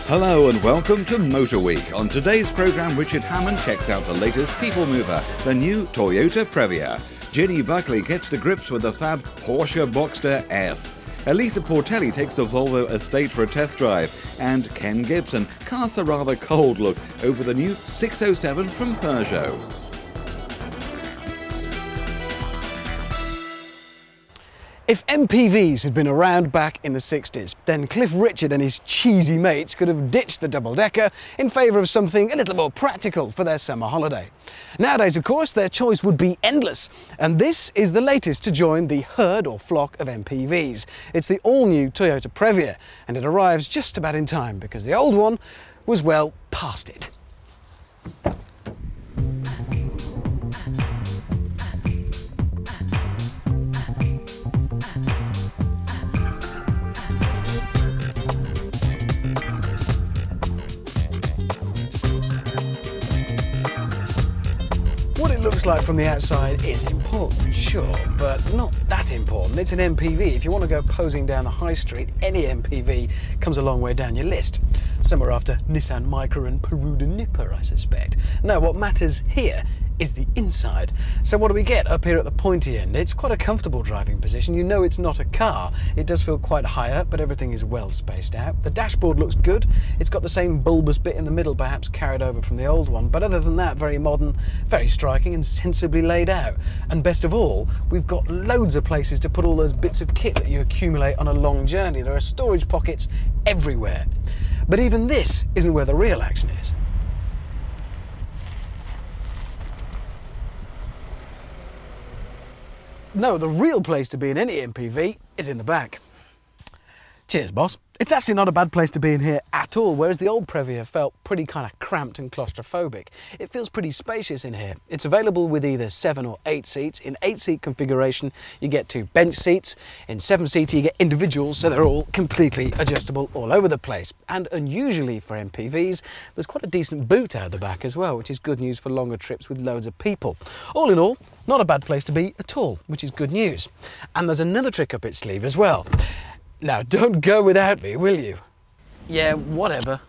Hello and welcome to Motor Week. On today's programme, Richard Hammond checks out the latest people mover, the new Toyota Previa. Ginny Buckley gets to grips with the fab Porsche Boxster S. Elisa Portelli takes the Volvo Estate for a test drive. And Ken Gibson casts a rather cold look over the new 607 from Peugeot. If MPVs had been around back in the 60s, then Cliff Richard and his cheesy mates could have ditched the double-decker in favour of something a little more practical for their summer holiday. Nowadays, of course, their choice would be endless, and this is the latest to join the herd or flock of MPVs. It's the all-new Toyota Previa, and it arrives just about in time because the old one was, well, past it. What it looks like from the outside is important, sure, but not that important. It's an MPV. If you want to go posing down the high street, any MPV comes a long way down your list. Somewhere after Nissan Micra and Peruda Nipper, I suspect. No, what matters here is the inside. So what do we get up here at the pointy end? It's quite a comfortable driving position. You know it's not a car. It does feel quite high up, but everything is well spaced out. The dashboard looks good. It's got the same bulbous bit in the middle, perhaps carried over from the old one. But other than that, very modern, very striking and sensibly laid out. And best of all, we've got loads of places to put all those bits of kit that you accumulate on a long journey. There are storage pockets everywhere. But even this isn't where the real action is. No, the real place to be in any MPV is in the back. Cheers, boss. It's actually not a bad place to be in here at all, whereas the old Previa felt pretty kind of cramped and claustrophobic. It feels pretty spacious in here. It's available with either 7 or 8 seats. In 8-seat configuration, you get 2 bench seats. In 7-seater, you get individuals, so they're all completely adjustable all over the place. And unusually for MPVs, there's quite a decent boot out the back as well, which is good news for longer trips with loads of people. All in all, not a bad place to be at all, which is good news. And there's another trick up its sleeve as well. Now, don't go without me, will you? Yeah, whatever.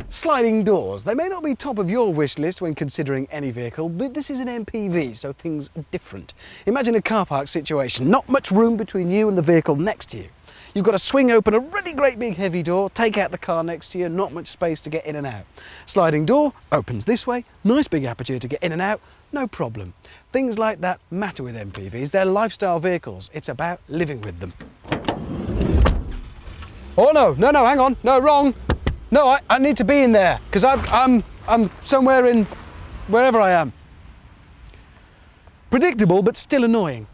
Sliding doors. They may not be top of your wish list when considering any vehicle, but this is an MPV, so things are different. Imagine a car park situation, not much room between you and the vehicle next to you. You've got to swing open a really great big heavy door, take out the car next to you, not much space to get in and out. Sliding door opens this way, nice big aperture to get in and out, no problem. Things like that matter with MPVs. They're lifestyle vehicles. It's about living with them. Oh no, hang on, no, wrong. No, I need to be in there, because I'm somewhere in wherever I am. Predictable, but still annoying.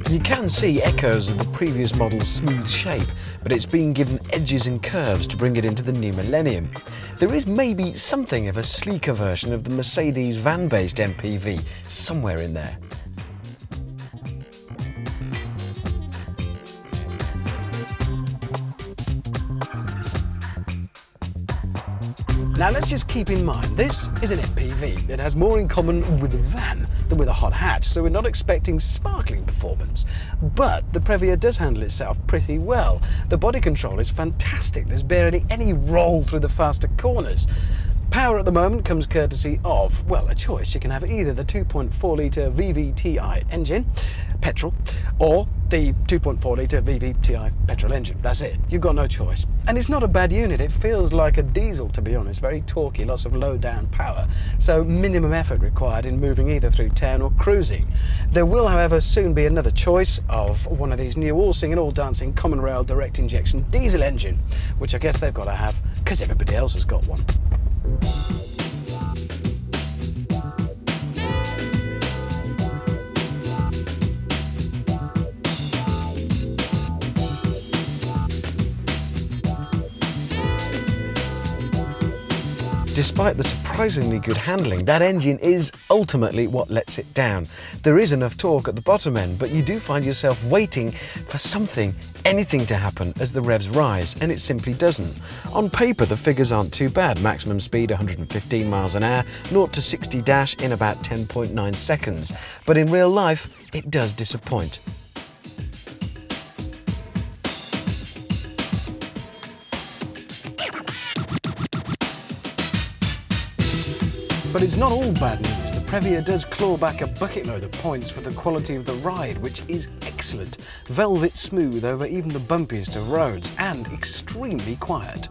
You can see echoes of the previous model's smooth shape, but it's been given edges and curves to bring it into the new millennium. There is maybe something of a sleeker version of the Mercedes van-based MPV somewhere in there. Now let's just keep in mind, this is an MPV. It has more in common with a van than with a hot hatch, so we're not expecting sparkling performance. But the Previa does handle itself pretty well. The body control is fantastic. There's barely any roll through the faster corners. Power at the moment comes courtesy of, well, a choice. You can have either the 2.4-litre VVTi engine, petrol, or the 2.4-litre VVTi petrol engine. That's it. You've got no choice. And it's not a bad unit. It feels like a diesel, to be honest. Very torquey, lots of low-down power. So minimum effort required in moving either through town or cruising. There will, however, soon be another choice of one of these new all-singing, all-dancing common rail direct injection diesel engine, which I guess they've got to have because everybody else has got one. despite the surprisingly good handling, that engine is ultimately what lets it down. There is enough torque at the bottom end, but you do find yourself waiting for anything to happen as the revs rise, and it simply doesn't. On paper, the figures aren't too bad. Maximum speed 115 miles an hour, 0 to 60 dash in about 10.9 seconds. But in real life, it does disappoint. But it's not all bad news. The Previa does claw back a bucket load of points for the quality of the ride, which is excellent. Velvet smooth over even the bumpiest of roads, and extremely quiet.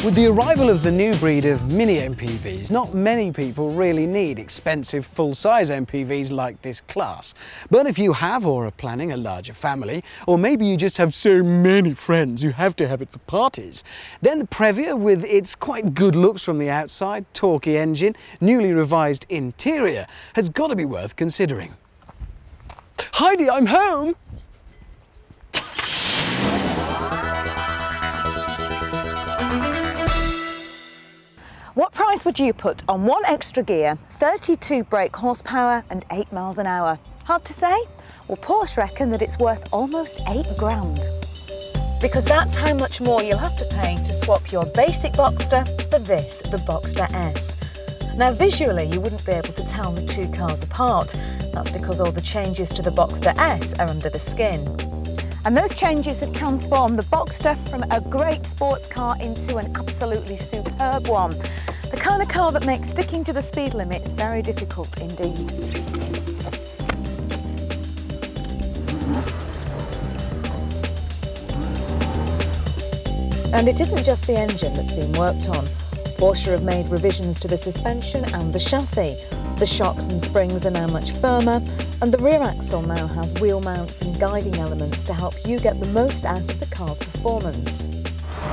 With the arrival of the new breed of mini MPVs, not many people really need expensive full-size MPVs like this class. But if you have or are planning a larger family, or maybe you just have so many friends who have to have it for parties, then the Previa, with its quite good looks from the outside, torquey engine, newly revised interior, has got to be worth considering. Heidi, I'm home! What price would you put on one extra gear, 32 brake horsepower and 8 miles an hour? Hard to say? Well, Porsche reckon that it's worth almost 8 grand. Because that's how much more you'll have to pay to swap your basic Boxster for this, the Boxster S. Now visually you wouldn't be able to tell the two cars apart. That's because all the changes to the Boxster S are under the skin. And those changes have transformed the Boxster from a great sports car into an absolutely superb one. The kind of car that makes sticking to the speed limits very difficult indeed. And it isn't just the engine that's been worked on. Porsche have made revisions to the suspension and the chassis. The shocks and springs are now much firmer, and the rear axle now has wheel mounts and guiding elements to help you get the most out of the car's performance.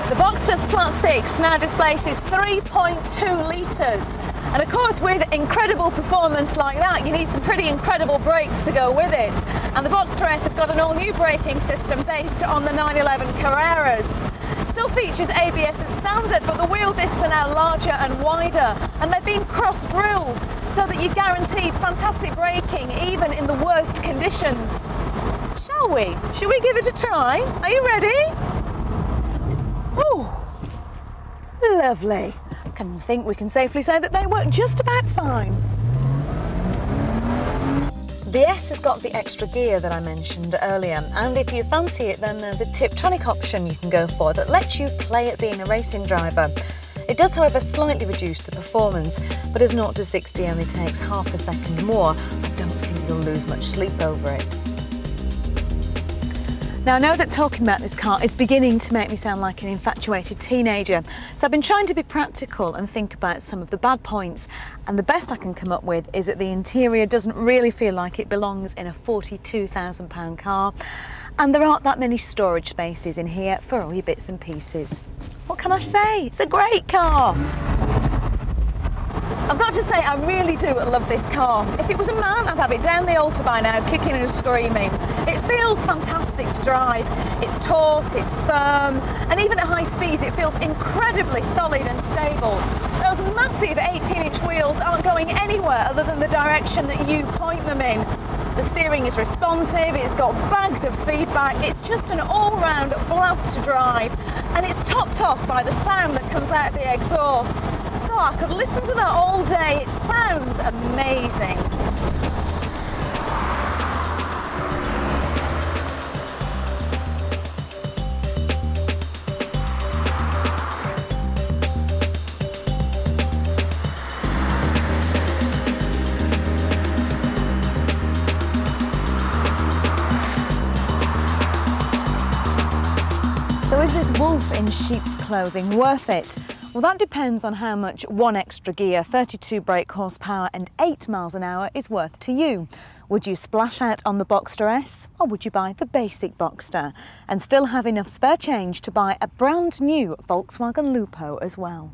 The Boxster's flat six now displaces 3.2 litres. And of course, with incredible performance like that, you need some pretty incredible brakes to go with it. And the Boxster S has got an all-new braking system based on the 911 Carreras. Still features ABS as standard, but the wheel discs are now larger and wider, and they've been cross-drilled so that you're guaranteed fantastic braking even in the worst conditions. Shall we? Shall we give it a try? Are you ready? Oh, lovely. I think we can safely say that they work just about fine. The S has got the extra gear that I mentioned earlier, and if you fancy it, then there's a Tiptronic option you can go for that lets you play at being a racing driver. It does, however, slightly reduce the performance, but as 0 to 60 only takes half a second more, I don't think you'll lose much sleep over it. Now, I know that talking about this car is beginning to make me sound like an infatuated teenager, so I've been trying to be practical and think about some of the bad points, and the best I can come up with is that the interior doesn't really feel like it belongs in a £42,000 car, and there aren't that many storage spaces in here for all your bits and pieces. What can I say? It's a great car! I've got to say, I really do love this car. If it was a man, I'd have it down the altar by now, kicking and screaming. It feels fantastic to drive. It's taut, it's firm, and even at high speeds, it feels incredibly solid and stable. Those massive 18-inch wheels aren't going anywhere other than the direction that you point them in. The steering is responsive, it's got bags of feedback, it's just an all-round blast to drive, and it's topped off by the sound that comes out of the exhaust. God, I could listen to that all day, it sounds amazing. So is this wolf in sheep's clothing worth it? Well, that depends on how much one extra gear, 32 brake horsepower and 8 miles an hour is worth to you. Would you splash out on the Boxster S, or would you buy the basic Boxster and still have enough spare change to buy a brand new Volkswagen Lupo as well?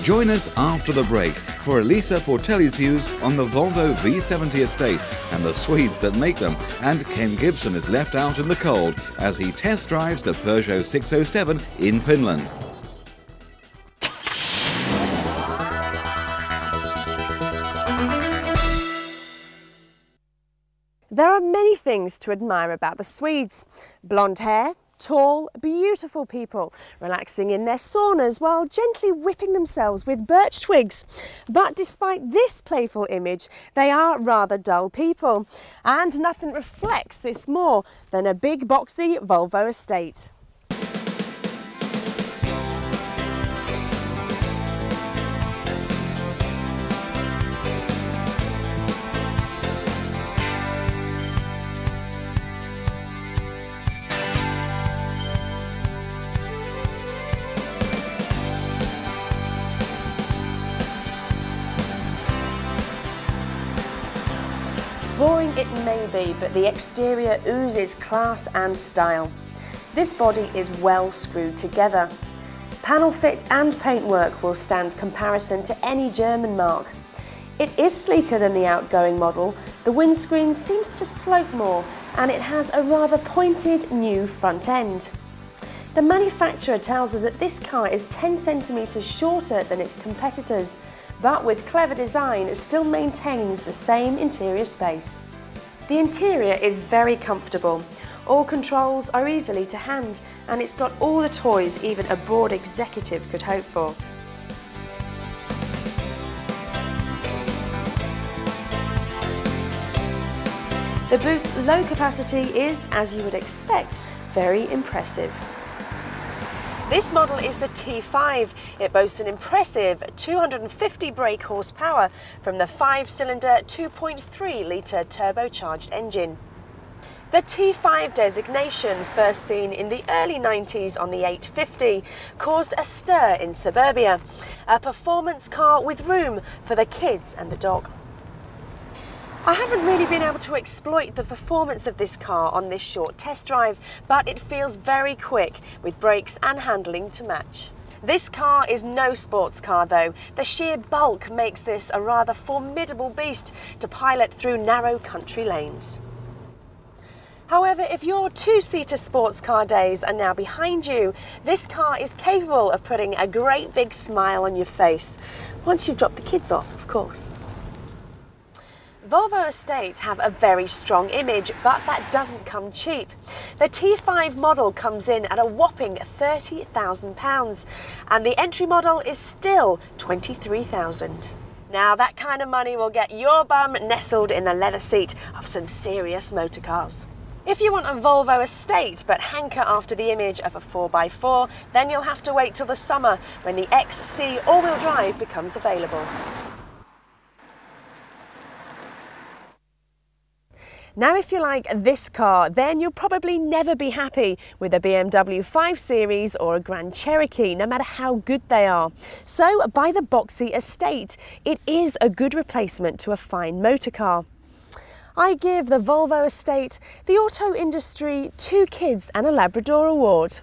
Join us after the break for Elisa Portelli's views on the Volvo V70 Estate and the Swedes that make them, and Ken Gibson is left out in the cold as he test drives the Peugeot 607 in Finland. There are many things to admire about the Swedes. Blonde hair, tall, beautiful people, relaxing in their saunas while gently whipping themselves with birch twigs. But despite this playful image, they are rather dull people. And nothing reflects this more than a big boxy Volvo estate. Boring it may be, but the exterior oozes class and style. This body is well screwed together. Panel fit and paintwork will stand comparison to any German marque. It is sleeker than the outgoing model, the windscreen seems to slope more, and it has a rather pointed new front end. The manufacturer tells us that this car is 10 centimetres shorter than its competitors, but with clever design it still maintains the same interior space. The interior is very comfortable. All controls are easily to hand, and it's got all the toys even a bored executive could hope for. The boot's low capacity is, as you would expect, very impressive. This model is the T5. It boasts an impressive 250 brake horsepower from the 5-cylinder 2.3-litre turbocharged engine. The T5 designation, first seen in the early 90s on the 850, caused a stir in suburbia. A performance car with room for the kids and the dog. I haven't really been able to exploit the performance of this car on this short test drive, but it feels very quick with brakes and handling to match. This car is no sports car though. The sheer bulk makes this a rather formidable beast to pilot through narrow country lanes. However, if your two-seater sports car days are now behind you, this car is capable of putting a great big smile on your face. Once you've dropped the kids off, of course. Volvo Estates have a very strong image, but that doesn't come cheap. The T5 model comes in at a whopping £30,000, and the entry model is still £23,000. Now that kind of money will get your bum nestled in the leather seat of some serious motor cars. If you want a Volvo Estate but hanker after the image of a 4x4, then you'll have to wait till the summer when the XC all-wheel drive becomes available. Now if you like this car, then you'll probably never be happy with a BMW 5 Series or a Grand Cherokee, no matter how good they are. So buy the Boxy Estate. It is a good replacement to a fine motor car. I give the Volvo Estate the auto industry 2 kids and a Labrador award.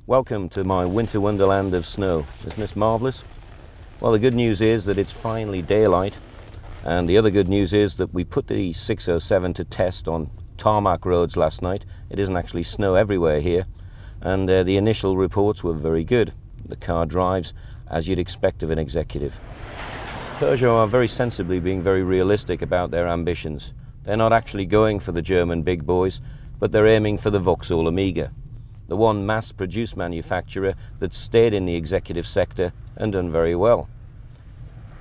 Welcome to my winter wonderland of snow. Isn't this marvellous? Well, the good news is that it's finally daylight, and the other good news is that we put the 607 to test on tarmac roads last night. It isn't actually snow everywhere here, and the initial reports were very good. The car drives as you'd expect of an executive. Peugeot are very sensibly being very realistic about their ambitions. They're not actually going for the German big boys, but they're aiming for the Vauxhall Amiga, the one mass-produced manufacturer that stayed in the executive sector and done very well.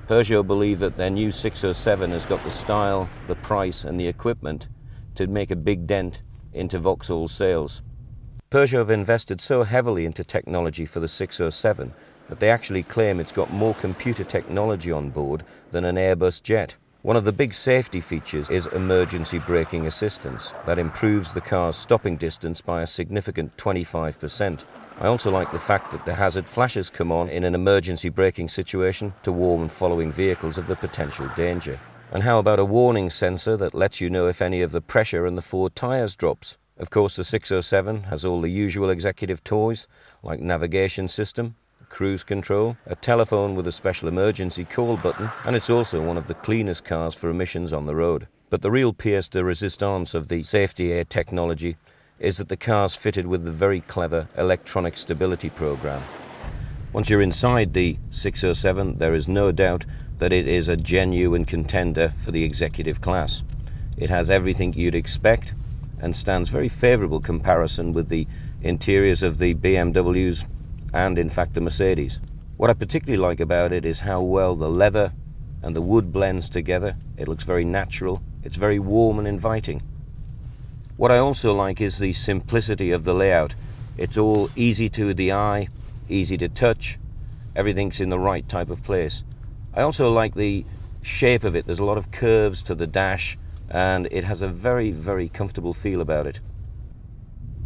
Peugeot believe that their new 607 has got the style, the price and the equipment to make a big dent into Vauxhall sales. Peugeot have invested so heavily into technology for the 607 that they actually claim it's got more computer technology on board than an Airbus jet. One of the big safety features is emergency braking assistance that improves the car's stopping distance by a significant 25%. I also like the fact that the hazard flashes come on in an emergency braking situation to warn following vehicles of the potential danger. And how about a warning sensor that lets you know if any of the pressure in the forward tyres drops? Of course, the 607 has all the usual executive toys, like navigation system, cruise control, a telephone with a special emergency call button, and it's also one of the cleanest cars for emissions on the road. But the real pièce de résistance of the safety air technology is that the car's fitted with the very clever electronic stability program. Once you're inside the 607, there is no doubt that it is a genuine contender for the executive class. It has everything you'd expect and stands very favourable comparison with the interiors of the BMWs and in fact the Mercedes. What I particularly like about it is how well the leather and the wood blends together. It looks very natural, it's very warm and inviting. What I also like is the simplicity of the layout. It's all easy to the eye, easy to touch, everything's in the right type of place. I also like the shape of it. There's a lot of curves to the dash and it has a very, very comfortable feel about it.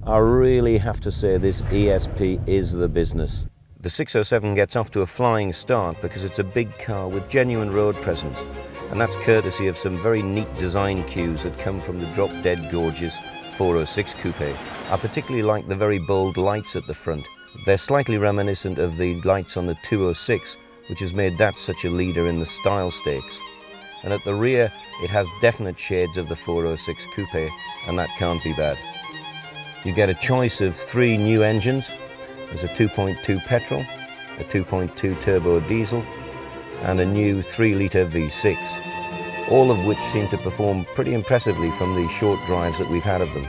I really have to say this ESP is the business. The 607 gets off to a flying start because it's a big car with genuine road presence, and that's courtesy of some very neat design cues that come from the drop-dead gorgeous 406 Coupe. I particularly like the very bold lights at the front. They're slightly reminiscent of the lights on the 206, which has made that such a leader in the style stakes. And at the rear, it has definite shades of the 406 Coupe, and that can't be bad. You get a choice of 3 new engines. There's a 2.2 petrol, a 2.2 turbo diesel, and a new 3-litre V6, all of which seem to perform pretty impressively from the short drives that we've had of them.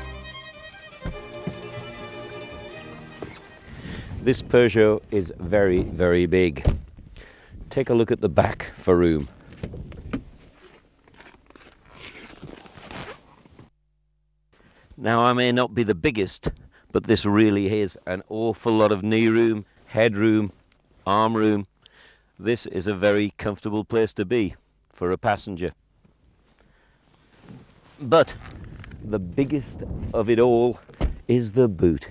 This Peugeot is very, very big. Take a look at the back for room. Now, I may not be the biggest, but this really is an awful lot of knee room, head room, arm room. This is a very comfortable place to be for a passenger. But the biggest of it all is the boot.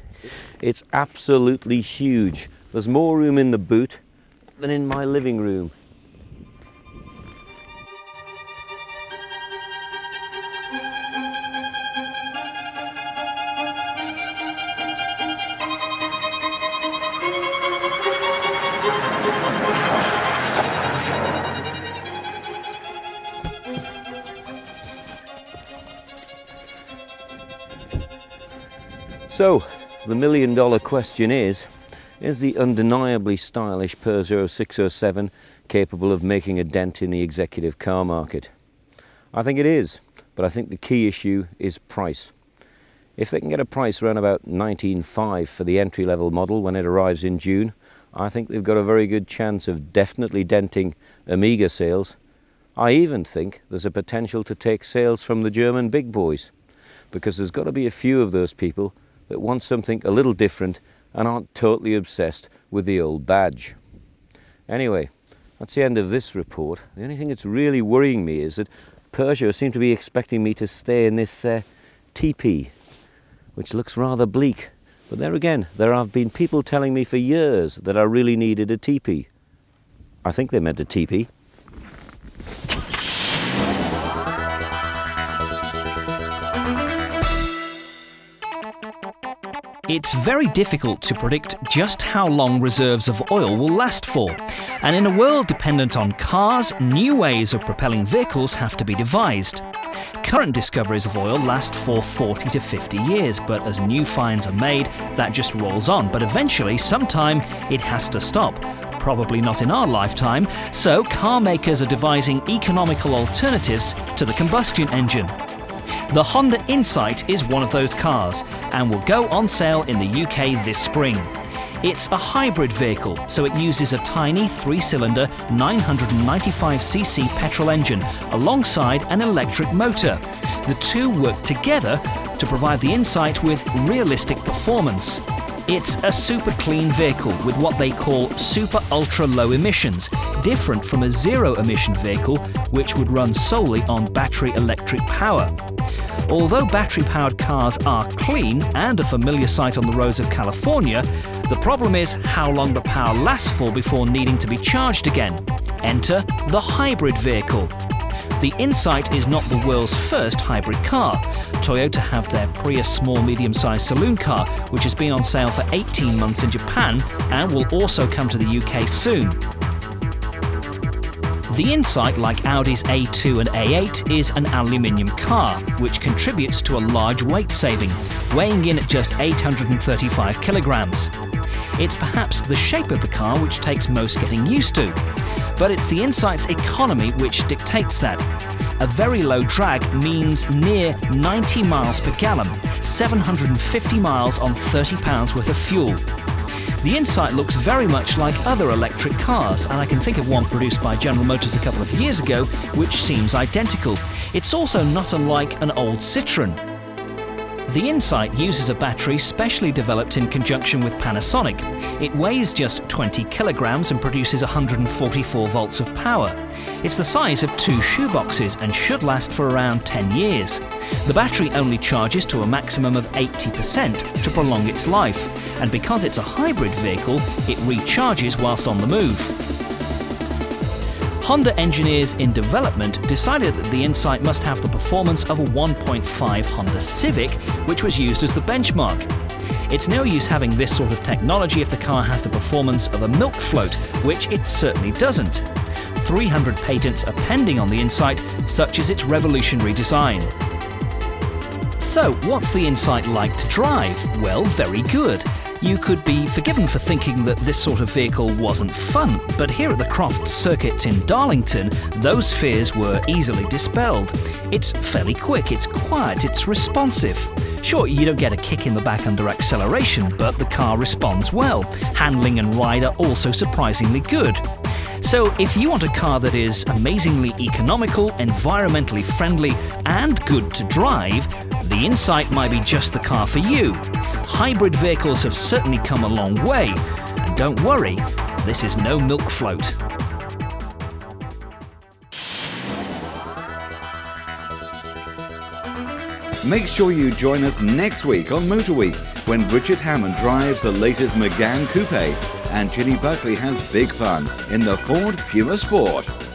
It's absolutely huge. There's more room in the boot than in my living room. So, the million-dollar question is the undeniably stylish Peugeot 607 capable of making a dent in the executive car market? I think it is, but I think the key issue is price. If they can get a price around about $19,500 for the entry-level model when it arrives in June, I think they've got a very good chance of definitely denting Amiga sales. I even think there's a potential to take sales from the German big boys, because there's got to be a few of those people that want something a little different and aren't totally obsessed with the old badge. Anyway, that's the end of this report. The only thing that's really worrying me is that Peugeot seem to be expecting me to stay in this teepee, which looks rather bleak. But there again, there have been people telling me for years that I really needed a teepee. I think they meant a teepee. It's very difficult to predict just how long reserves of oil will last for, and in a world dependent on cars, new ways of propelling vehicles have to be devised. Current discoveries of oil last for 40 to 50 years, but as new finds are made, that just rolls on, but eventually, sometime, it has to stop. Probably not in our lifetime, so car makers are devising economical alternatives to the combustion engine. The Honda Insight is one of those cars and will go on sale in the UK this spring. It's a hybrid vehicle, so it uses a tiny 3-cylinder 995cc petrol engine alongside an electric motor. The two work together to provide the Insight with realistic performance. It's a super clean vehicle with what they call super ultra low emissions, different from a zero emission vehicle which would run solely on battery electric power. Although battery-powered cars are clean and a familiar sight on the roads of California, the problem is how long the power lasts for before needing to be charged again. Enter the hybrid vehicle. The Insight is not the world's first hybrid car. Toyota have their Prius small medium-sized saloon car, which has been on sale for 18 months in Japan and will also come to the UK soon. The Insight, like Audi's A2 and A8, is an aluminium car, which contributes to a large weight saving, weighing in at just 835 kilograms. It's perhaps the shape of the car which takes most getting used to, but it's the Insight's economy which dictates that. A very low drag means near 90 miles per gallon, 750 miles on 30 pounds worth of fuel. The Insight looks very much like other electric cars, and I can think of one produced by General Motors a couple of years ago which seems identical. It's also not unlike an old Citroën. The Insight uses a battery specially developed in conjunction with Panasonic. It weighs just 20 kilograms and produces 144 volts of power. It's the size of 2 shoeboxes and should last for around 10 years. The battery only charges to a maximum of 80% to prolong its life, and because it's a hybrid vehicle, it recharges whilst on the move. Honda engineers in development decided that the Insight must have the performance of a 1.5 Honda Civic, which was used as the benchmark. It's no use having this sort of technology if the car has the performance of a milk float, which it certainly doesn't. 300 patents are pending on the Insight, such as its revolutionary design. So, what's the Insight like to drive? Well, very good. You could be forgiven for thinking that this sort of vehicle wasn't fun, but here at the Croft Circuit in Darlington, those fears were easily dispelled. It's fairly quick, it's quiet, it's responsive. Sure, you don't get a kick in the back under acceleration, but the car responds well. Handling and ride are also surprisingly good. So if you want a car that is amazingly economical, environmentally friendly, and good to drive, the Insight might be just the car for you. Hybrid vehicles have certainly come a long way, and don't worry, this is no milk float. Make sure you join us next week on Motor Week when Richard Hammond drives the latest Megane Coupe and Ginny Buckley has big fun in the Ford Puma Sport.